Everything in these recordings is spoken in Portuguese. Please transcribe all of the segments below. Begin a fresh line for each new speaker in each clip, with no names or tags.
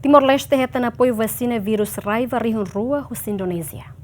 Timor-Leste retan apoio vacina vírus raiva rihun rua hos Indonésia.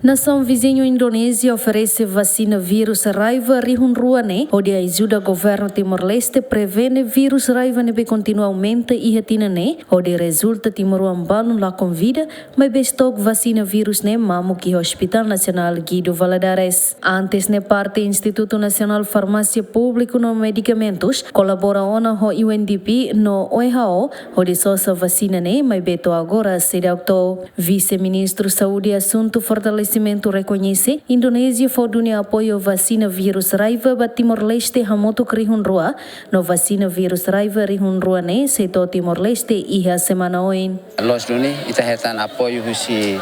Nação vizinho Indonésia oferece vacina vírus raiva rihun rua onde ajuda o governo Timor-Leste prevene vírus raiva nebe continuamente e retina onde resulta Timor balun lá convida, mas bestog vacina vírus mamu que Hospital Nacional Guido Valadares. Antes parte Instituto Nacional Farmácia Público no Medicamentos colabora ona ho UNDP no WHO onde sosa vacina mas beto agora se Dr. Vice-Ministro Saúde e Assunto Fortalecimento reconhece Indonésia for dunia apoio vacina vírus raiva ba Timor-Leste hamoto rihun rua no vacina vírus raiva rihun rua seto Timor-Leste iha semana oin.
Los duni ita hetan apoio husi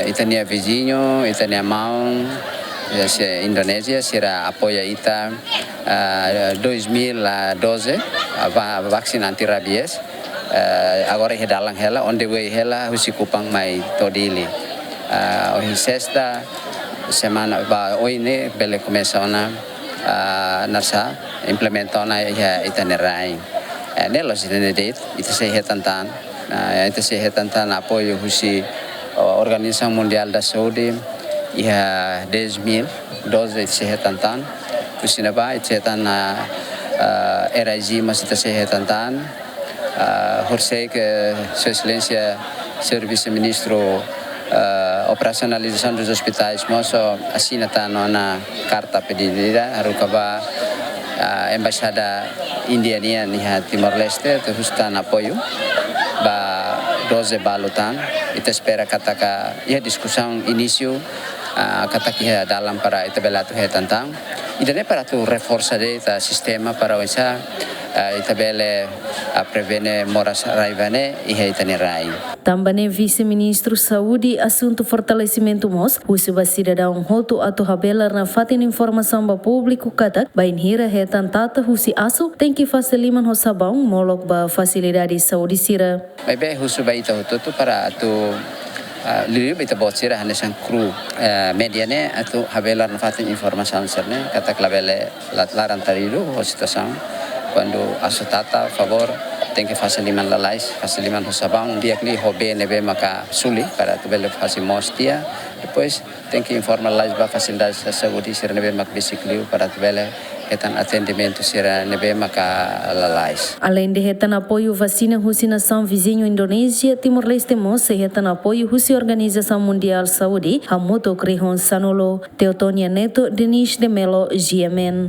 itania vizinho, itania maun Indonésia será apoia ita 2012 vaksin anti-rabies agora ia dalang hela on the way hela husi kupang mai todili hoje sexta semana hoje bele começa ona nasa implementona ia itanerai nelos itenedit itu sehetantan apoio husi Organização Mundial da Saúde ia 2012 sehetantan husi naba sehetan RIG masih sehetantan Horsei que Sua Excelência Serviço Ministro Operacionalização dos Hospitais moço assina na carta pedida harukaba Embaixada Indiana niha Timor-Leste teruskan apoio ba 12 balutan kita espera kataka ia discussão início kataki dalam para itabelatu tentang idane para tu reforçar o sistema para usar itabele prevene moras raivane e itanirai.
Também Vice-Ministro Saúde e Assunto Fortalecimento MOS, o cidadão hoto atu habelar na fatin informação ba público katak, ba inhira hetan tata husi asu, tem que faciliman ho sabão molok ba facilidade saúde sira.
Bebe husu ba ita hoto para atu liu bita botsira hanesan kru mediane atu habelar na fatin informação serne katak labele latlaran taridu ho situação quando asutata favor tem que facilitar la lais facilitar o sabão dia que hobe nebe maka suli para tu bele fazer mostia depois tem que informar lais ba facilidade de saúde ser nebe mak bicicleta para tu bele etan atendimento ser nebe maka la lais.
Além de retan apoio vacina husi nação vizinho Indonésia, Timor-Leste mos retan apoio husi Organização Mundial Saúde, hamoto krihon sanolo Teotonia Neto, Denise de Melo, GMN.